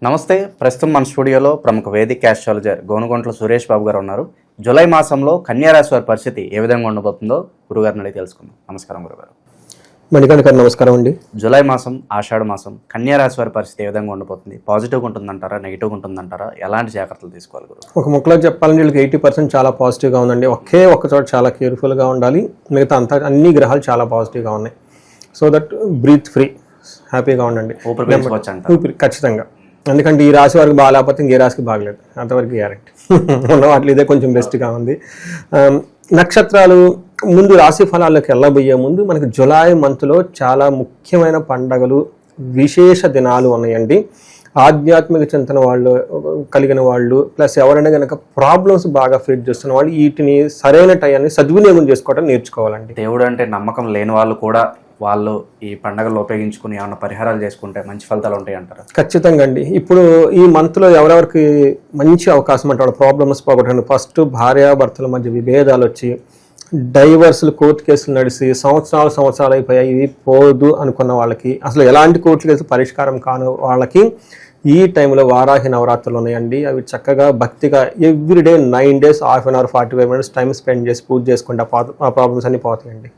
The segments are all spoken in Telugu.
నమస్తే. ప్రస్తుతం మన స్టూడియోలో ప్రముఖ వేదిక ఆస్ట్రాలజర్ గోనుగొంట్ల సురేష్ బాబు గారు ఉన్నారు. జూలై మాసంలో కన్యా రాశి వారి పరిస్థితి ఏ విధంగా ఉండబోతుందో గురుగారిని అడిగి తెలుసుకుందాం. నమస్కారం గురుగారు. మణికంఠ గారు నమస్కారం అండి. జూలై మాసం, ఆషాఢ మాసం కన్యా రాశి వారి పరిస్థితి ఏ విధంగా ఉండబోతుంది? పాజిటివ్గా ఉంటుందంటారా, నెగిటివ్గా ఉంటుందంటారా? ఎలాంటి జాగ్రత్తలు తీసుకోవాలి గురు? ఒక ముక్కలో చెప్పాలంటే వీళ్ళకి 80% చాలా పాజిటివ్గా ఉందండి. ఒక చోట చాలా కేర్ఫుల్గా ఉండాలి. మిగతా అంతా అన్ని గ్రహాలు చాలా పాజిటివ్గా ఉన్నాయి. సో దట్ బ్రీత్ ఫ్రీ, హ్యాపీగా ఉండండి. ఊపిరి ఖచ్చితంగా. ఎందుకంటే ఈ రాశి వారికి బాగాలేకపోతే ఇంకే రాశికి బాగలేదు, అంతవరకు గ్యారెంటీ. ఉన్న వాటిలో ఇదే కొంచెం బెస్ట్గా ఉంది. నక్షత్రాలు ముందు రాశి ఫలాల్లోకి వెళ్ళబోయే ముందు మనకి జులై మంత్లో చాలా ముఖ్యమైన పండగలు, విశేష దినాలు ఉన్నాయండి. ఆధ్యాత్మిక చింతన వాళ్ళు కలిగిన వాళ్ళు, ప్లస్ ఎవరైనా కనుక ప్రాబ్లమ్స్ బాగా ఫేస్ చేస్తున్న వాళ్ళు వీటిని సరైన టైంని సద్వినియోగం చేసుకోవడం నేర్చుకోవాలండి. దేవుడు అంటే నమ్మకం లేని వాళ్ళు కూడా వాళ్ళు ఈ పండుగలు ఉపయోగించుకుని ఏమైనా పరిహారాలు చేసుకుంటే మంచి ఫలితాలు ఉంటాయి అంటారు? ఖచ్చితంగా అండి. ఇప్పుడు ఈ మంత్లో ఎవరెవరికి మంచి అవకాశం అంటే వాళ్ళ ప్రాబ్లమ్స్ పోగొట్టండి. ఫస్ట్ భార్యాభర్తల మధ్య విభేదాలు వచ్చి డైవర్స్లు కోర్టు కేసులు నడిచి సంవత్సరాలు అయిపోయాయి, ఇది పోదు అనుకున్న వాళ్ళకి, అసలు ఎలాంటి కోర్టు కేసులు పరిష్కారం కాని వాళ్ళకి ఈ టైంలో వారాహి నవరాత్రులు ఉన్నాయండి. అవి చక్కగా భక్తిగా every day 9 days half an hour 45 minutes time spend చేసి పూజ చేసుకుంటే ఆ ప్రాబ్లమ్స్ అన్నీ పోతాయండి.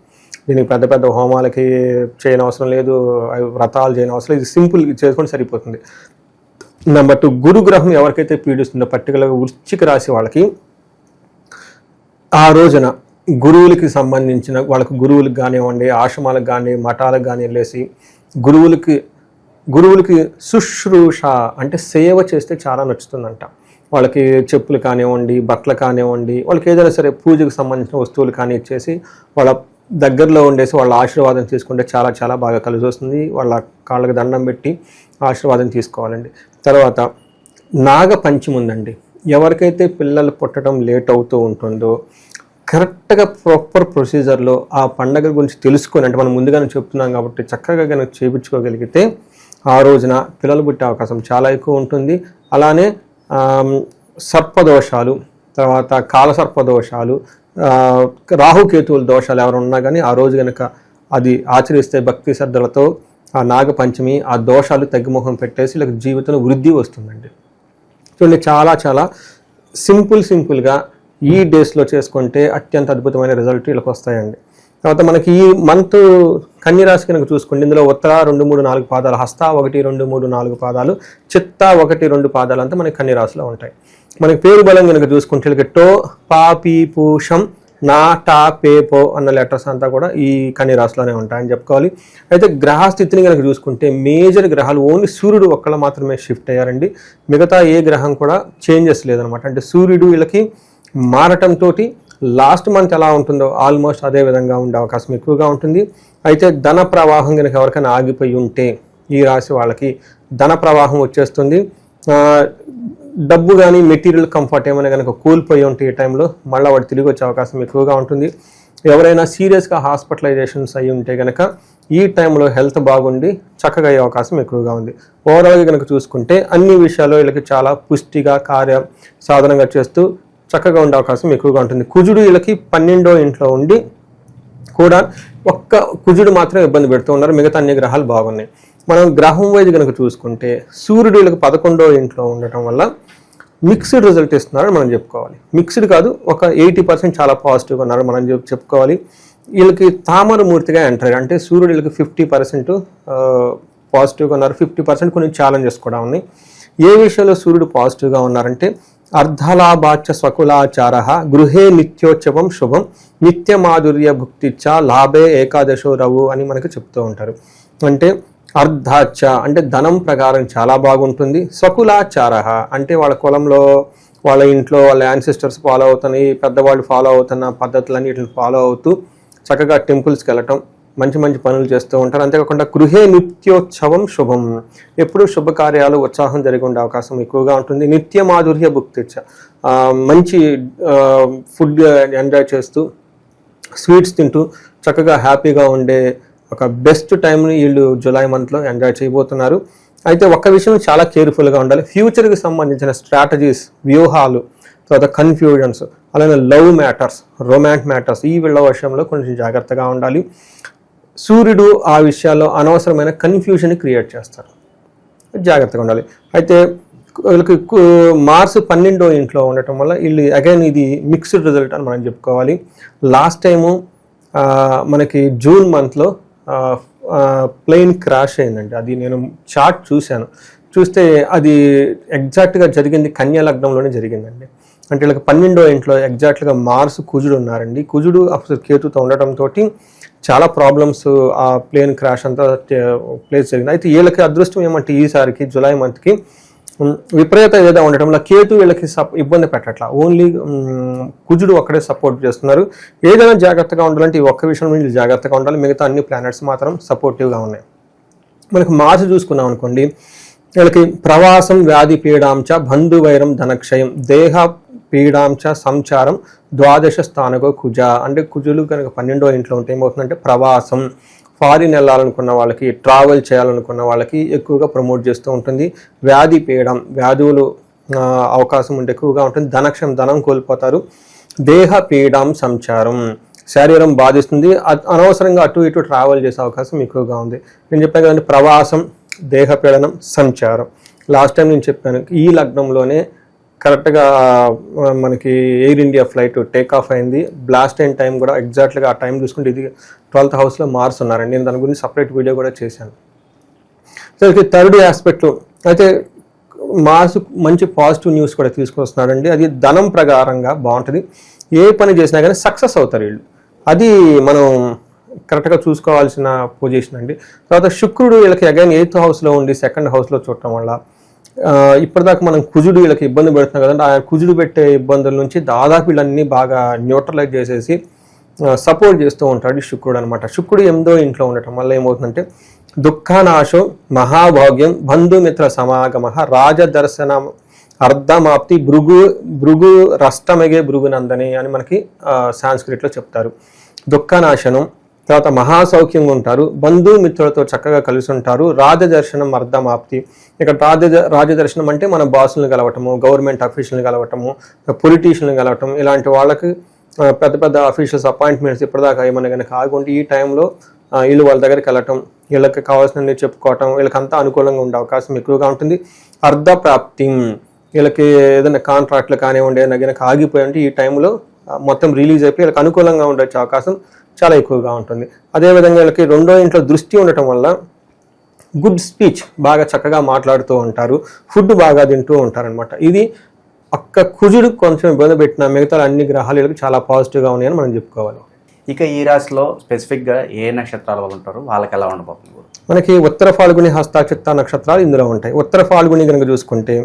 దీనికి పెద్ద పెద్ద హోమాలకి చేయని అవసరం లేదు, వ్రతాలు చేయని అవసరం లేదు. ఇది సింపుల్ చేసుకుంటే సరిపోతుంది. నెంబర్ 2, గురుగ్రహం ఎవరికైతే పీడిస్తుందో పర్టికులర్గా వృశ్చిక రాశి వాళ్ళకి ఆ రోజున గురువులకి సంబంధించిన వాళ్ళకి గురువులకు కానివ్వండి, ఆశ్రమాలకు కానీ మఠాలకు కానీ వెళ్ళేసి గురువులకి శుశ్రూష అంటే సేవ చేస్తే చాలా నచ్చుతుందంట. వాళ్ళకి చెప్పులు కానివ్వండి, బట్టలు కానివ్వండి, వాళ్ళకి ఏదైనా సరే పూజకు సంబంధించిన వస్తువులు కానీ ఇచ్చేసి వాళ్ళ దగ్గరలో ఉండేసి వాళ్ళ ఆశీర్వాదం తీసుకుంటే చాలా చాలా బాగా కలిసి వస్తుంది. వాళ్ళ కాళ్ళకి దండం పెట్టి ఆశీర్వాదం తీసుకోవాలండి. తర్వాత నాగ పంచమి ఉందండి. ఎవరికైతే పిల్లలు పుట్టడం లేట్ అవుతూ ఉంటుందో కరెక్ట్గా ప్రాపర్ ప్రొసీజర్లో ఆ పండగ గురించి తెలుసుకొని, అంటే మనం ముందుగానే చెప్తున్నాం కాబట్టి చక్కగా కనుక చేయించుకోగలిగితే ఆ రోజున పిల్లలు పుట్టే అవకాశం చాలా ఎక్కువ ఉంటుంది. అలానే సర్పదోషాలు, తర్వాత కాలసర్పదోషాలు, రాహుకేతువుల దోషాలు ఎవరు ఉన్నా కానీ ఆ రోజు కనుక అది ఆచరిస్తే భక్తి శ్రద్ధలతో ఆ నాగపంచమి ఆ దోషాలు తగ్గిముఖం పెట్టేసి వీళ్ళకి జీవితంలో వృద్ధి వస్తుందండి. చూడండి, చాలా చాలా సింపుల్గా ఈ డేస్లో చేసుకుంటే అత్యంత అద్భుతమైన రిజల్ట్ వీళ్ళకి వస్తాయండి. తర్వాత మనకి ఈ మంత్ కన్యరాశి కనుక చూసుకోండి, ఇందులో ఉత్తర 2, 3, 4 పాదాలు, హస్త 1, 2, 3, 4 పాదాలు, చిత్త 1, 2 పాదాలు అంతా మనకి కన్యరాశిలో ఉంటాయి. మనకి పేరు బలం కనుక చూసుకుంటే టో, పా, పీ, పూషం, నా, టా, పే, పో అన్న లెటర్స్ అంతా కూడా ఈ కన్యరాశిలోనే ఉంటాయని చెప్పుకోవాలి. అయితే గ్రహస్థితిని కనుక చూసుకుంటే మేజర్ గ్రహాలు ఓన్లీ సూర్యుడు ఒక్కళ్ళ మాత్రమే షిఫ్ట్ అయ్యారండి. మిగతా ఏ గ్రహం కూడా చేంజెస్ లేదనమాట. అంటే సూర్యుడు వీళ్ళకి మారటంతో లాస్ట్ మంత్ ఎలా ఉంటుందో ఆల్మోస్ట్ అదే విధంగా ఉండే అవకాశం ఎక్కువగా ఉంటుంది. అయితే ధన ప్రవాహం కనుక ఎవరికైనా ఆగిపోయి ఉంటే ఈ రాశి వాళ్ళకి ధన ప్రవాహం వచ్చేస్తుంది. డబ్బు కానీ మెటీరియల్ కంఫర్ట్ ఏమైనా కనుక కోల్పోయి ఉంటే ఈ టైంలో మళ్ళీ వాడు తిరిగి వచ్చే అవకాశం ఎక్కువగా ఉంటుంది. ఎవరైనా సీరియస్గా హాస్పిటలైజేషన్స్ అయ్యి ఉంటే కనుక ఈ టైంలో హెల్త్ బాగుండి చక్కగా అయ్యే అవకాశం ఎక్కువగా ఉంది. ఓవరాల్గా కనుక చూసుకుంటే అన్ని విషయాల్లో వీళ్ళకి చాలా పుష్టిగా కార్య సాధనంగా చేస్తూ చక్కగా ఉండే అవకాశం ఎక్కువగా ఉంటుంది. కుజుడు వీళ్ళకి 12వ ఇంట్లో ఉండి కూడా ఒక్క కుజుడు మాత్రం ఇబ్బంది పెడుతూ ఉన్నారు, మిగతా అన్ని గ్రహాలు బాగున్నాయి. మనం గ్రహం వైజ్ కనుక చూసుకుంటే సూర్యుడు వీళ్ళకి 11వ ఇంట్లో ఉండటం వల్ల మిక్స్డ్ రిజల్ట్ ఇస్తున్నారని మనం చెప్పుకోవాలి. మిక్స్డ్ కాదు, ఒక 80% చాలా పాజిటివ్గా ఉన్నారు మనం చెప్పుకోవాలి. వీళ్ళకి తామరమూర్తిగా ఎంటర్ అయ్యారు, అంటే సూర్యుడు వీళ్ళకి 50% పాజిటివ్గా ఉన్నారు, 50% కొన్ని ఛాలెంజెస్ కూడా ఉన్నాయి. ఏ విషయంలో సూర్యుడు పాజిటివ్గా ఉన్నారంటే అర్ధలాభాచ స్వకులాచార, గృహే నిత్యోత్సవం శుభం, నిత్య మాధుర్య భుక్తిచ్చ, లాభే ఏకాదశో రవు అని మనకు చెప్తూ ఉంటారు. అంటే అర్ధాచ అంటే ధనం ప్రకారం చాలా బాగుంటుంది. స్వకులాచార అంటే వాళ్ళ కులంలో వాళ్ళ ఇంట్లో వాళ్ళ యాన్సిస్టర్స్ ఫాలో అవుతున్న పెద్దవాళ్ళు ఫాలో అవుతున్న పద్ధతులన్నిటిని ఫాలో అవుతూ చక్కగా టెంపుల్స్కి వెళ్ళటం, మంచి మంచి పనులు చేస్తూ ఉంటారు. అంతేకాకుండా గృహే నిత్యోత్సవం శుభం, ఎప్పుడూ శుభకార్యాలు ఉత్సాహం జరిగి ఉండే అవకాశం ఎక్కువగా ఉంటుంది. నిత్య మాధుర్య భుక్తిచ్చ మంచి ఫుడ్ ఎంజాయ్ చేస్తూ స్వీట్స్ తింటూ చక్కగా హ్యాపీగా ఉండే ఒక బెస్ట్ టైంని వీళ్ళు జూలై మంత్లో ఎంజాయ్ చేయబోతున్నారు. అయితే ఒక్క విషయం చాలా కేర్ఫుల్గా ఉండాలి. ఫ్యూచర్కి సంబంధించిన స్ట్రాటజీస్, వ్యూహాలు, తర్వాత కన్ఫ్యూజన్స్, అలానే లవ్ మ్యాటర్స్, రొమాంటిక్ మ్యాటర్స్ ఈ వీళ్ళ విషయంలో కొంచెం జాగ్రత్తగా ఉండాలి. సూర్యుడు ఆ విషయాల్లో అనవసరమైన కన్ఫ్యూజన్ క్రియేట్ చేస్తారు. జాగ్రత్తగా ఉండాలి. అయితే వీళ్ళకి మార్స్ 12వ ఇంట్లో ఉండటం వల్ల వీళ్ళు అగైన్ ఇది మిక్స్డ్ రిజల్ట్ అని మనం చెప్పుకోవాలి. లాస్ట్ టైము మనకి జూన్ మంత్లో ప్లేన్ క్రాష్ అయిందండి. అది నేను చార్ట్ చూస్తే అది ఎగ్జాక్ట్గా జరిగింది కన్యా లగ్నంలోనే జరిగిందండి. అంటే వీళ్ళకి 12వ ఇంట్లో ఎగ్జాక్ట్గా మార్స్ కుజుడు ఉన్నారండి. కుజుడు అసలు కేతుతో ఉండటంతో చాలా ప్రాబ్లమ్స్ ఆ ప్లేన్ క్రాష్ అంతా ప్లేస్ జరిగింది. అయితే వీళ్ళకి అదృష్టం ఏమంటే ఈసారికి జూలై మంత్కి విపరీత ఏదో ఉండటం వల్ల కేతు వీళ్ళకి ఇబ్బంది పెట్టట్లా, ఓన్లీ కుజుడు ఒక్కడే సపోర్ట్ చేస్తున్నారు. ఏదైనా జాగ్రత్తగా ఉండాలంటే ఈ ఒక్క విషయం వీళ్ళు జాగ్రత్తగా ఉండాలి, మిగతా అన్ని ప్లానెట్స్ మాత్రం సపోర్టివ్గా ఉన్నాయి. మనకి మార్చి చూసుకున్నాం అనుకోండి, వీళ్ళకి ప్రవాసం వ్యాధి పీడాంచ బంధువైరం ధనక్షయం దేహ పీడాంచ సంచారం ద్వాదశ స్థానకో కుజ. అంటే కుజులు కనుక 12వ ఇంట్లో ఉంటే ఏమవుతుందంటే ప్రవాసం, ఫారిన్ వెళ్ళాలనుకున్న వాళ్ళకి, ట్రావెల్ చేయాలనుకున్న వాళ్ళకి ఎక్కువగా ప్రమోట్ చేస్తూ ఉంటుంది. వ్యాధి పీడం, వ్యాధులు అవకాశం ఉంటే ఎక్కువగా ఉంటుంది. ధనక్షం, ధనం కోల్పోతారు. దేహ పీడం సంచారం, శరీరం బాధిస్తుంది. అనవసరంగా అటు ఇటు ట్రావెల్ చేసే అవకాశం ఎక్కువగా ఉంది. నేను చెప్పాను కదండి, ప్రవాసం, దేహ పీడనం, సంచారం. లాస్ట్ టైం నేను చెప్పాను ఈ లగ్నంలోనే కరెక్ట్గా మనకి air India flight take off అయింది. బ్లాస్ట్ అయిన టైం కూడా ఎగ్జాక్ట్గా ఆ టైం చూసుకుంటే ఇది 12th హౌస్లో మార్స్ ఉన్నారండి. నేను దాని గురించి సపరేట్ వీడియో కూడా చేశాను. సో ఇది థర్డ్ ఆస్పెక్ట్. అయితే మార్స్ మంచి పాజిటివ్ న్యూస్ కూడా తీసుకొస్తున్నాడండి. అది ధనం ప్రకారంగా బాగుంటుంది. ఏ పని చేసినా కానీ సక్సెస్ అవుతారు వీళ్ళు. అది మనం కరెక్ట్గా చూసుకోవాల్సిన పొజిషన్ అండి. తర్వాత శుక్రుడు వీళ్ళకి అగైన్ 8th హౌస్లో ఉండి 2nd హౌస్లో చూడటం వల్ల ఇప్పటిదాకా మనం కుజుడు వీళ్ళకి ఇబ్బంది పెడుతున్నాం కదండి, ఆ కుజుడు పెట్టే ఇబ్బందుల నుంచి దాదాపు వీళ్ళన్నీ బాగా న్యూట్రలైజ్ చేసేసి సపోర్ట్ చేస్తూ ఉంటాడు శుక్రుడు అనమాట. శుక్రుడు 8వ ఇంట్లో ఉండటం వల్ల ఏమవుతుందంటే దుఃఖనాశం, మహాభాగ్యం, బంధుమిత్ర సమాగమ, రాజదర్శనం, అర్ధమాప్తి, భృగు రష్టమగే భృగునందని అని మనకి సాంస్క్రిట్లో చెప్తారు. దుఃఖనాశనం, తర్వాత మహాసౌఖ్యంగా ఉంటారు, బంధుమిత్రులతో చక్కగా కలిసి ఉంటారు. రాజదర్శనం, అర్ధమాప్తి. ఇక్కడ రాజదర్శనం అంటే మన బాసులను కలవటము, గవర్నమెంట్ అఫీషియల్ని కలవటము, పొలిటీషియన్లు కలవటం, ఇలాంటి వాళ్ళకి పెద్ద పెద్ద అఫీషియల్స్ అపాయింట్మెంట్స్ ఇప్పటిదాకా ఏమన్నా కనుక ఆగుంటే ఈ టైంలో వీళ్ళు వాళ్ళ దగ్గరికి వెళ్ళటం, వీళ్ళకి కావాల్సినవి చెప్పుకోవటం, వీళ్ళకంతా అనుకూలంగా ఉండే అవకాశం ఎక్కువగా ఉంటుంది. అర్ధప్రాప్తి, వీళ్ళకి ఏదైనా కాంట్రాక్ట్లు కానివ్వండి ఏదైనా కనుక ఆగిపోయి ఉంటే ఈ టైంలో మొత్తం రిలీజ్ అయిపోయి వీళ్ళకి అనుకూలంగా ఉండే అవకాశం చాలా ఎక్కువగా ఉంటుంది. అదేవిధంగా వీళ్ళకి 2వ ఇంట్లో దృష్టి ఉండటం వల్ల గుడ్ స్పీచ్, బాగా చక్కగా మాట్లాడుతూ ఉంటారు, ఫుడ్ బాగా తింటూ ఉంటారనమాట. ఇది ఒక్క కుజుడు కొంచెం ఇబ్బంది పెట్టిన మిగతా అన్ని గ్రహాలు వీళ్ళకి చాలా పాజిటివ్గా ఉన్నాయని మనం చెప్పుకోవాలి. ఇక ఈ రాశిలో స్పెసిఫిక్గా ఏ నక్షత్రాల వాళ్ళు ఉంటారు, వాళ్ళకి ఎలా ఉండబోతుంది? మనకి ఉత్తర ఫాల్గుని, హస్త, చిత్త నక్షత్రాలు ఇందులో ఉంటాయి. ఉత్తర ఫాల్గుని కనుక చూసుకుంటే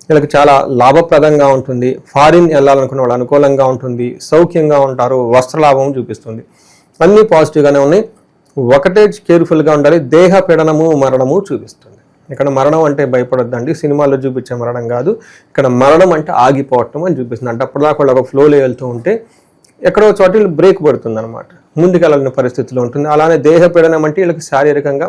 వీళ్ళకి చాలా లాభప్రదంగా ఉంటుంది. ఫారిన్ వెళ్ళాలనుకున్న వాళ్ళు అనుకూలంగా ఉంటుంది, సౌఖ్యంగా ఉంటారు, వస్త్రలాభం చూపిస్తుంది. అన్నీ పాజిటివ్గానే ఉన్నాయి. ఒకటే కేర్ఫుల్గా ఉండాలి, దేహ పీడనము, మరణము చూపిస్తుంది. ఇక్కడ మరణం అంటే భయపడొద్దండి, సినిమాల్లో చూపించే మరణం కాదు. ఇక్కడ మరణం అంటే ఆగిపోవటం అని చూపిస్తుంది. అంటే అప్పటిదాకా వాళ్ళు ఒక ఫ్లోలో వెళ్తూ ఉంటే ఎక్కడో చోట బ్రేక్ పడుతుంది అనమాట, ముందుకెళ్ళని పరిస్థితిలో ఉంటుంది. అలానే దేహ పీడనం అంటే వీళ్ళకి శారీరకంగా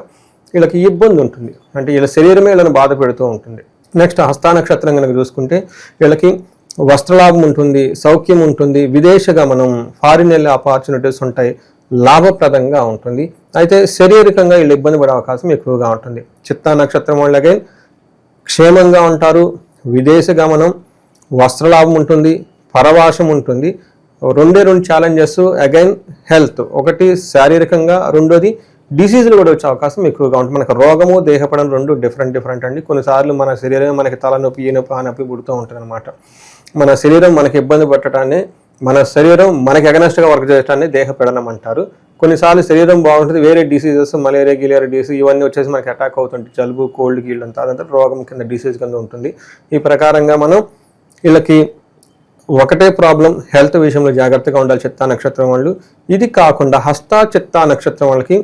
వీళ్ళకి ఇబ్బంది ఉంటుంది, అంటే వీళ్ళ శరీరమే వీళ్ళని బాధ పెడుతూ ఉంటుంది. నెక్స్ట్ హస్త నక్షత్రం కనుక చూసుకుంటే వీళ్ళకి వస్త్రలాభం ఉంటుంది, సౌఖ్యం ఉంటుంది, విదేశ గమనం, ఫారిన్ వెళ్ళే ఆపర్చునిటీస్ ఉంటాయి, లాభప్రదంగా ఉంటుంది. అయితే శారీరకంగా వీళ్ళు ఇబ్బంది పడే అవకాశం ఎక్కువగా ఉంటుంది. చిత్తా నక్షత్రం వాళ్ళకే క్షేమంగా ఉంటారు, విదేశ గమనం, వస్త్రలాభం ఉంటుంది, పరవాసం ఉంటుంది. 2 ఛాలెంజెస్ అగైన్ హెల్త్, ఒకటి శారీరకంగా, రెండోది డిసీజులు కూడా వచ్చే అవకాశం ఎక్కువగా ఉంటుంది. మనకు రోగము, దేహపడం 2 డిఫరెంట్ అండి. కొన్నిసార్లు మన శరీరం మనకి తలనొప్పి, ఈ నొప్పి, ఆ నొప్పి పుడుతూ ఉంటుంది అనమాట. మన శరీరం మనకి ఇబ్బంది పెట్టడాన్ని, మన శరీరం మనకి అగనెస్ట్గా వర్క్ చేయడాన్ని దేహపీడనం అంటారు. కొన్నిసార్లు శరీరం బాగుంటుంది, వేరే డిసీజెస్, మలేరియా, గిలేరియా డిసీజ్ ఇవన్నీ వచ్చేసి మనకి అటాక్ అవుతుంటాయి, జలుబు, కోల్డ్, గీల్డ్ అంతా అదంతా రోగం కింద, డిసీజ్ కింద ఉంటుంది. ఈ ప్రకారంగా మనం వీళ్ళకి ఒకటే ప్రాబ్లం, హెల్త్ విషయంలో జాగ్రత్తగా ఉండాలి చిత్తా నక్షత్రం వాళ్ళు. ఇది కాకుండా హస్త, చిత్తా నక్షత్రం వాళ్ళకి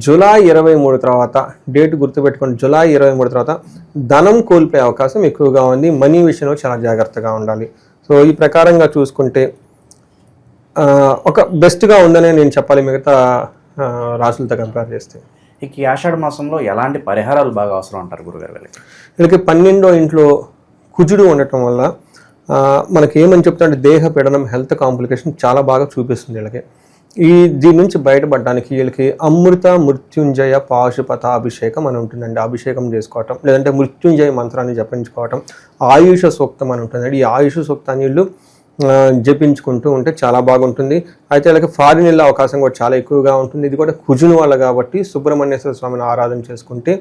జూలై 23 తర్వాత, డేట్ గుర్తుపెట్టుకోండి, జూలై 23 తర్వాత ధనం కోల్పోయే అవకాశం ఎక్కువగా ఉంది. మనీ విషయంలో చాలా జాగ్రత్తగా ఉండాలి. సో ఈ ప్రకారంగా చూసుకుంటే ఒక బెస్ట్గా ఉందనే నేను చెప్పాలి మిగతా రాశులతో కంపేర్ చేస్తే. ఇక ఈ ఆషాఢ మాసంలో ఎలాంటి పరిహారాలు బాగా అవసరం అంటారు గురుగారు? వీళ్ళకి 12వ ఇంట్లో కుజుడు ఉండటం వల్ల మనకి ఏమని చెప్తుంటే దేహ పీడనం, హెల్త్ కాంప్లికేషన్ చాలా బాగా చూపిస్తుంది వీళ్ళకి. దీని నుంచి బయటపడడానికి వీళ్ళకి అమృత మృత్యుంజయ పాశుపతాభిషేకం అని ఉంటుందండి. అభిషేకం చేసుకోవటం, లేదంటే మృత్యుంజయ మంత్రాన్ని జపించుకోవటం, ఆయుష సూక్తం అని ఉంటుందండి. ఈ ఆయుష సూక్తాన్ని వీళ్ళు జపించుకుంటూ ఉంటే చాలా బాగుంటుంది. అయితే వీళ్ళకి ఫారిన్ వెళ్ళే అవకాశం కూడా చాలా ఎక్కువగా ఉంటుంది. ఇది కూడా కుజుని వల్ల కాబట్టి సుబ్రహ్మణ్యేశ్వర స్వామిని ఆరాధన చేసుకుంటే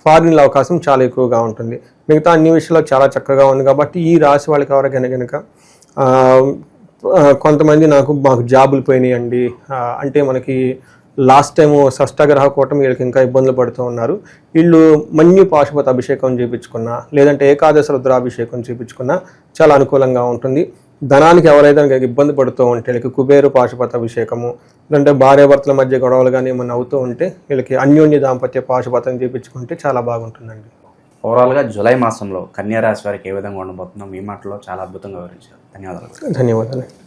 ఫారిన్ వెళ్ళే అవకాశం చాలా ఎక్కువగా ఉంటుంది. మిగతా అన్ని విషయాల్లో చాలా చక్కగా ఉంది కాబట్టి ఈ రాశి వాళ్ళకి ఎవరికైనా కనుక కొంతమంది మాకు జాబులు పోయినాయండి అంటే మనకి లాస్ట్ టైం షష్ఠగ్రహ కూటమి వీళ్ళకి ఇంకా ఇబ్బందులు పడుతూ ఉన్నారు. వీళ్ళు మన్యు పాశుపత అభిషేకం చేయించుకున్నా, లేదంటే ఏకాదశ రుద్రాభిషేకం చేయించుకున్నా చాలా అనుకూలంగా ఉంటుంది. ధనానికి ఎవరైతే ఇబ్బంది పడుతూ ఉంటే వీళ్ళకి కుబేరు పాశుపత అభిషేకము, లేదంటే భార్యాభర్తల మధ్య గొడవలు కానీ ఏమన్నా అవుతూ ఉంటే వీళ్ళకి అన్యోన్య దాంపత్య పాశుపతం చేయించుకుంటే చాలా బాగుంటుందండి. ఓవరాల్గా జూలై మాసంలో కన్యా రాశి వారికి ఏ విధంగా ఉండబోతుందో మీ మాటలో చాలా అద్భుతంగా వివరించారు. ధన్యవాదాలు. ధన్యవాదాలు.